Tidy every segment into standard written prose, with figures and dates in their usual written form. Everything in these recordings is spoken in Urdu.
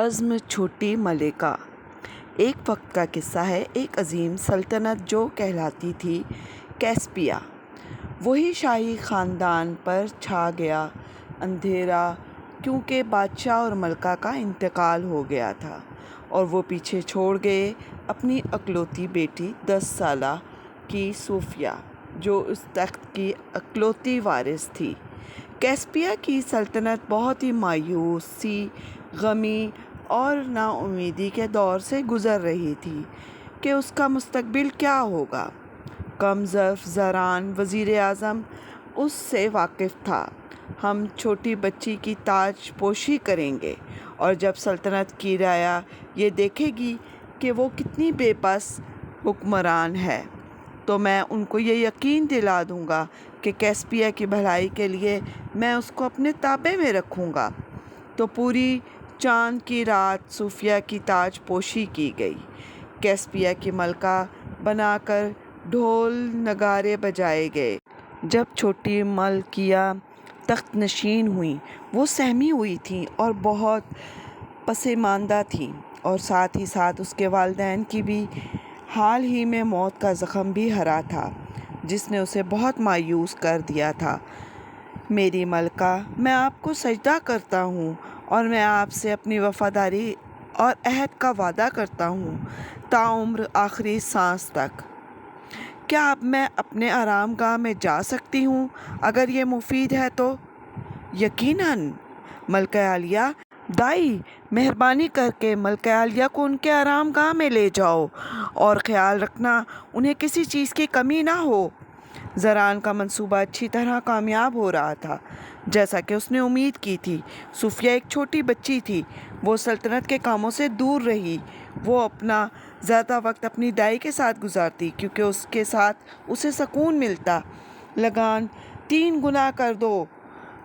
عزم چھوٹی ملکہ۔ ایک وقت کا قصہ ہے، ایک عظیم سلطنت جو کہلاتی تھی کیسپیا، وہی شاہی خاندان پر چھا گیا اندھیرا، کیونکہ بادشاہ اور ملکہ کا انتقال ہو گیا تھا اور وہ پیچھے چھوڑ گئے اپنی اکلوتی بیٹی 10 سالہ کی صوفیہ، جو اس تخت کی اکلوتی وارث تھی۔ کیسپیا کی سلطنت بہت ہی مایوسی، غمی اور نا امیدی کے دور سے گزر رہی تھی کہ اس کا مستقبل کیا ہوگا۔ کم ظرف زران وزیر اعظم اس سے واقف تھا۔ ہم چھوٹی بچی کی تاج پوشی کریں گے، اور جب سلطنت کی رعایا یہ دیکھے گی کہ وہ کتنی بے بس حکمران ہے، تو میں ان کو یہ یقین دلا دوں گا کہ کیسپیا کی بھلائی کے لیے میں اس کو اپنے تابع میں رکھوں گا۔ تو پوری چاند کی رات صوفیہ کی تاج پوشی کی گئی، کیسپیا کی ملکہ بنا کر ڈھول نگارے بجائے گئے۔ جب چھوٹی ملکیہ تخت نشین ہوئیں، وہ سہمی ہوئی تھیں اور بہت پسماندہ تھیں، اور ساتھ ہی ساتھ اس کے والدین کی بھی حال ہی میں موت کا زخم بھی ہرا تھا، جس نے اسے بہت مایوس کر دیا تھا۔ میری ملکہ، میں آپ کو سجدہ کرتا ہوں اور میں آپ سے اپنی وفاداری اور عہد کا وعدہ کرتا ہوں تاعمر آخری سانس تک۔ کیا اب میں اپنے آرام گاہ میں جا سکتی ہوں اگر یہ مفید ہے تو؟ یقیناً ملکہ عالیہ۔ دائی، مہربانی کر کے ملکہ عالیہ کو ان کے آرام گاہ میں لے جاؤ، اور خیال رکھنا انہیں کسی چیز کی کمی نہ ہو۔ زران کا منصوبہ اچھی طرح کامیاب ہو رہا تھا، جیسا کہ اس نے امید کی تھی۔ صوفیہ ایک چھوٹی بچی تھی، وہ سلطنت کے کاموں سے دور رہی۔ وہ اپنا زیادہ وقت اپنی دائی کے ساتھ گزارتی، کیونکہ اس کے ساتھ اسے سکون ملتا۔ لگان 3 گنا کر دو،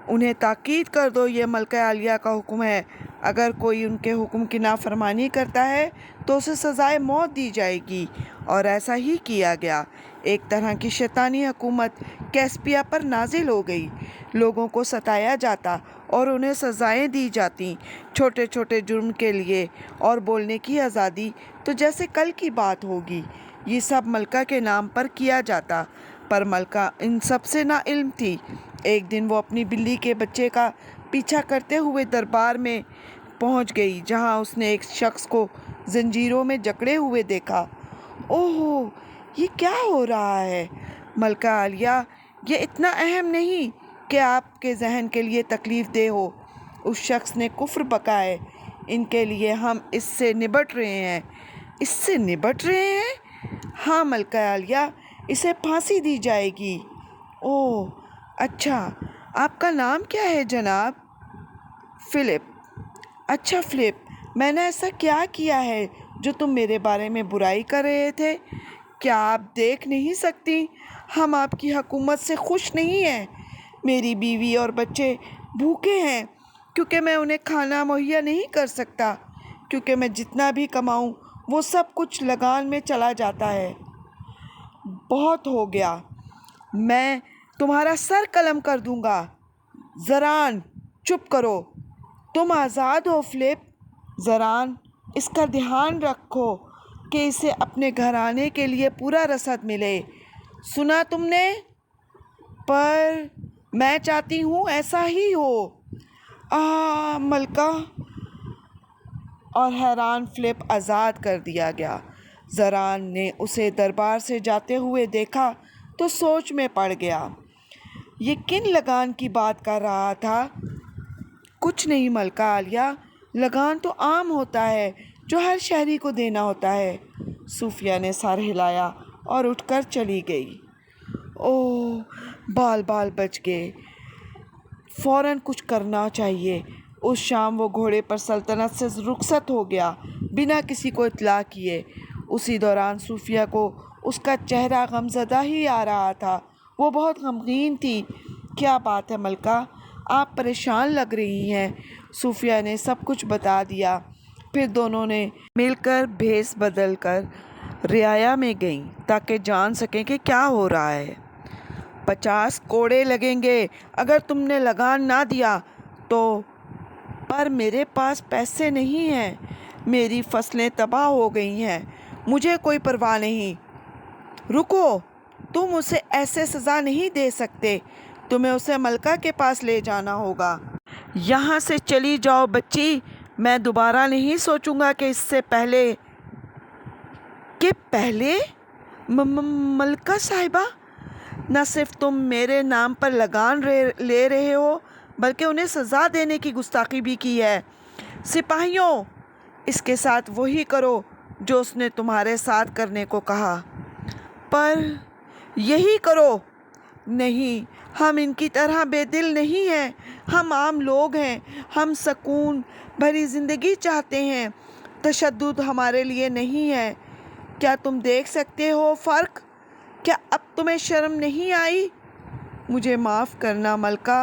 انہیں تاکید کر دو، یہ ملکہ عالیہ کا حکم ہے۔ اگر کوئی ان کے حکم کی نافرمانی کرتا ہے تو اسے سزائے موت دی جائے گی۔ اور ایسا ہی کیا گیا۔ ایک طرح کی شیطانی حکومت کیسپیا پر نازل ہو گئی۔ لوگوں کو ستایا جاتا اور انہیں سزائیں دی جاتیں چھوٹے چھوٹے جرم کے لیے، اور بولنے کی آزادی تو جیسے کل کی بات ہوگی۔ یہ سب ملکہ کے نام پر کیا جاتا، پر ملکہ ان سب سے نا علم تھی۔ ایک دن وہ اپنی بلی کے بچے کا پیچھا کرتے ہوئے دربار میں پہنچ گئی، جہاں اس نے ایک شخص کو زنجیروں میں جکڑے ہوئے دیکھا۔ اوہ، یہ کیا ہو رہا ہے ملکہ عالیہ؟ یہ اتنا اہم نہیں کہ آپ کے ذہن کے لیے تکلیف دہ ہو۔ اس شخص نے کفر بکائے۔ ان کے لیے ہم اس سے نبٹ رہے ہیں۔ اس سے نبٹ رہے ہیں؟ ہاں ملکہ عالیہ، اسے پھانسی دی جائے گی۔ اوہ اچھا، آپ کا نام کیا ہے جناب؟ فلپ۔ اچھا فلپ، میں نے ایسا کیا کیا ہے جو تم میرے بارے میں برائی کر رہے تھے؟ کیا آپ دیکھ نہیں سکتی ہم آپ کی حکومت سے خوش نہیں ہیں؟ میری بیوی اور بچے بھوکے ہیں کیونکہ میں انہیں کھانا مہیا نہیں کر سکتا، کیونکہ میں جتنا بھی کماؤں وہ سب کچھ لگان میں چلا جاتا ہے۔ بہت ہو گیا، میں تمہارا سر قلم کر دوں گا۔ زران، چپ کرو، تم آزاد ہو فلپ۔ زران، اس کا دھیان رکھو کہ اسے اپنے گھرانے کے لیے پورا رسد ملے، سنا تم نے؟ پر میں چاہتی ہوں ایسا ہی ہو۔ ملکہ۔ اور حیران فلپ آزاد کر دیا گیا۔ زران نے اسے دربار سے جاتے ہوئے دیکھا تو سوچ میں پڑ گیا۔ یہ کن لگان کی بات کر رہا تھا؟ کچھ نہیں ملکہ عالیہ، لگان تو عام ہوتا ہے جو ہر شہری کو دینا ہوتا ہے۔ صوفیہ نے سر ہلایا اور اٹھ کر چلی گئی۔ اوہ، بال بال بچ گئے، فوراً کچھ کرنا چاہیے۔ اس شام وہ گھوڑے پر سلطنت سے رخصت ہو گیا، بنا کسی کو اطلاع کیے۔ اسی دوران صوفیہ کو اس کا چہرہ غمزدہ ہی آ رہا تھا۔ وہ بہت غمگین تھی۔ کیا بات ہے ملکہ، آپ پریشان لگ رہی ہیں۔ صوفیہ نے سب کچھ بتا دیا۔ پھر دونوں نے مل کر بھیس بدل کر رعایا میں گئیں تاکہ جان سکیں کہ کیا ہو رہا ہے۔ 50 کوڑے لگیں گے اگر تم نے لگان نہ دیا تو۔ پر میرے پاس پیسے نہیں ہیں، میری فصلیں تباہ ہو گئی ہیں، مجھے کوئی پرواہ نہیں۔ رکو، تم اسے ایسے سزا نہیں دے سکتے، تمہیں اسے ملکہ کے پاس لے جانا ہوگا۔ یہاں سے چلی جاؤ بچی، میں دوبارہ نہیں سوچوں گا کہ اس سے پہلے ملکہ صاحبہ، نہ صرف تم میرے نام پر لگان لے رہے ہو بلکہ انہیں سزا دینے کی گستاخی بھی کی ہے۔ سپاہیوں، اس کے ساتھ وہی کرو جو اس نے تمہارے ساتھ کرنے کو کہا۔ پر یہی کرو۔ نہیں، ہم ان کی طرح بے دل نہیں ہیں، ہم عام لوگ ہیں، ہم سکون بھری زندگی چاہتے ہیں، تشدد ہمارے لیے نہیں ہے۔ کیا تم دیکھ سکتے ہو فرق؟ کیا اب تمہیں شرم نہیں آئی؟ مجھے معاف کرنا ملکہ۔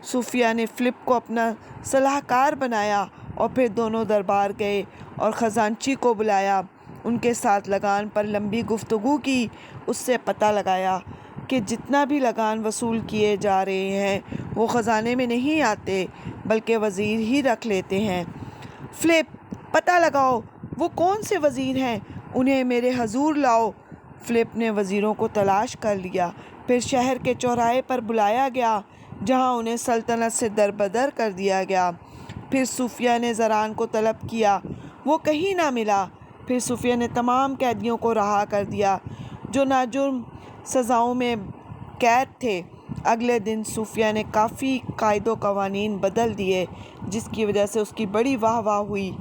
صوفیہ نے فلپ کو اپنا صلاح کار بنایا اور پھر دونوں دربار گئے اور خزانچی کو بلایا، ان کے ساتھ لگان پر لمبی گفتگو کی، اس سے پتہ لگایا کہ جتنا بھی لگان وصول کیے جا رہے ہیں وہ خزانے میں نہیں آتے بلکہ وزیر ہی رکھ لیتے ہیں۔ فلپ، پتہ لگاؤ وہ کون سے وزیر ہیں، انہیں میرے حضور لاؤ۔ فلپ نے وزیروں کو تلاش کر لیا، پھر شہر کے چوراہے پر بلایا گیا جہاں انہیں سلطنت سے دربدر کر دیا گیا۔ پھر صوفیہ نے زران کو طلب کیا، وہ کہیں نہ ملا۔ پھر صوفیہ نے تمام قیدیوں کو رہا کر دیا جو ناجرم سزاؤں میں قید تھے۔ اگلے دن صوفیہ نے کافی قائد و قوانین بدل دیے جس کی وجہ سے اس کی بڑی واہ واہ ہوئی،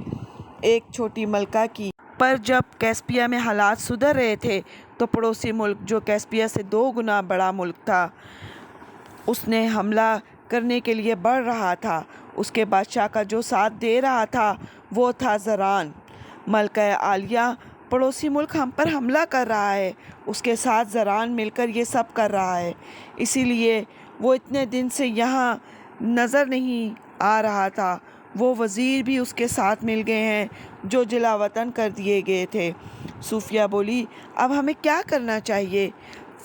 ایک چھوٹی ملکہ کی۔ پر جب کیسپیا میں حالات سدھر رہے تھے تو پڑوسی ملک جو کیسپیا سے 2 گنا بڑا ملک تھا، اس نے حملہ کرنے کے لیے بڑھ رہا تھا۔ اس کے بادشاہ کا جو ساتھ دے رہا تھا وہ تھا زران۔ ملکہ عالیہ، پڑوسی ملک ہم پر حملہ کر رہا ہے، اس کے ساتھ زران مل کر یہ سب کر رہا ہے، اسی لیے وہ اتنے دن سے یہاں نظر نہیں آ رہا تھا۔ وہ وزیر بھی اس کے ساتھ مل گئے ہیں جو جلا وطن کر دیے گئے تھے۔ صوفیہ بولی، اب ہمیں کیا کرنا چاہیے؟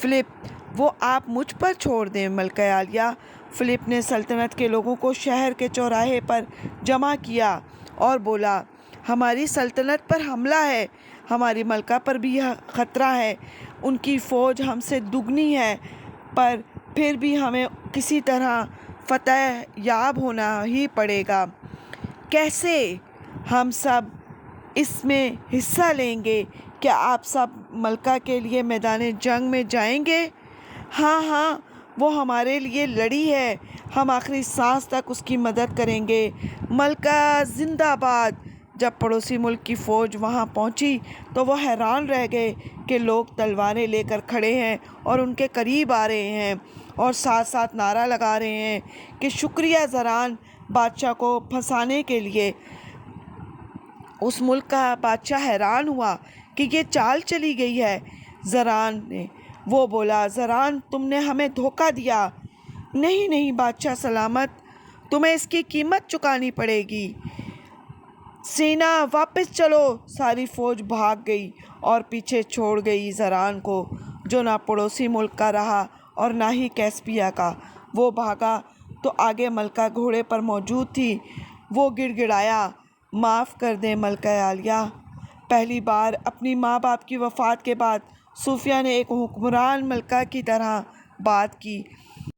فلپ، وہ آپ مجھ پر چھوڑ دیں ملکہ عالیہ۔ فلپ نے سلطنت کے لوگوں کو شہر کے چوراہے پر جمع کیا اور بولا، ہماری سلطنت پر حملہ ہے، ہماری ملکہ پر بھی خطرہ ہے، ان کی فوج ہم سے دگنی ہے، پر پھر بھی ہمیں کسی طرح فتح یاب ہونا ہی پڑے گا۔ کیسے؟ ہم سب اس میں حصہ لیں گے۔ کیا آپ سب ملکہ کے لیے میدان جنگ میں جائیں گے؟ ہاں ہاں، وہ ہمارے لیے لڑی ہے، ہم آخری سانس تک اس کی مدد کریں گے۔ ملکہ زندہ باد۔ جب پڑوسی ملک کی فوج وہاں پہنچی تو وہ حیران رہ گئے کہ لوگ تلواریں لے کر کھڑے ہیں اور ان کے قریب آ رہے ہیں اور ساتھ ساتھ نعرہ لگا رہے ہیں کہ شکریہ زران بادشاہ کو پھنسانے کے لیے۔ اس ملک کا بادشاہ حیران ہوا کہ یہ چال چلی گئی ہے زران نے۔ وہ بولا، زران تم نے ہمیں دھوکہ دیا۔ نہیں نہیں بادشاہ سلامت، تمہیں اس کی قیمت چکانی پڑے گی۔ سینا واپس چلو۔ ساری فوج بھاگ گئی اور پیچھے چھوڑ گئی زران کو، جو نہ پڑوسی ملک کا رہا اور نہ ہی کیسپیا کا۔ وہ بھاگا تو آگے ملکہ گھوڑے پر موجود تھی۔ وہ گڑ گڑایا، معاف کر دیں ملکہ عالیہ۔ پہلی بار اپنی ماں باپ کی وفات کے بعد صوفیہ نے ایک حکمران ملکہ کی طرح بات کی۔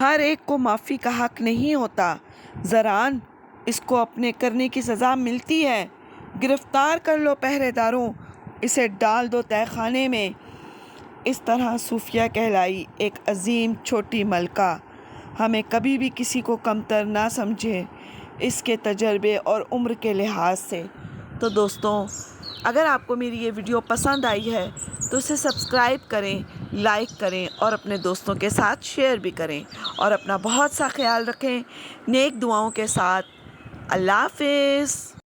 ہر ایک کو معافی کا حق نہیں ہوتا زران، اس کو اپنے کرنے کی سزا ملتی ہے۔ گرفتار کر لو پہرے داروں، اسے ڈال دو تہہ خانے میں۔ اس طرح صوفیہ کہلائی، ایک عظیم چھوٹی ملکہ۔ ہمیں کبھی بھی کسی کو کمتر نہ سمجھیں اس کے تجربے اور عمر کے لحاظ سے۔ تو دوستوں، اگر آپ کو میری یہ ویڈیو پسند آئی ہے تو اسے سبسکرائب کریں، لائک کریں اور اپنے دوستوں کے ساتھ شیئر بھی کریں، اور اپنا بہت سا خیال رکھیں۔ نیک دعاؤں کے ساتھ اللہ حافظ۔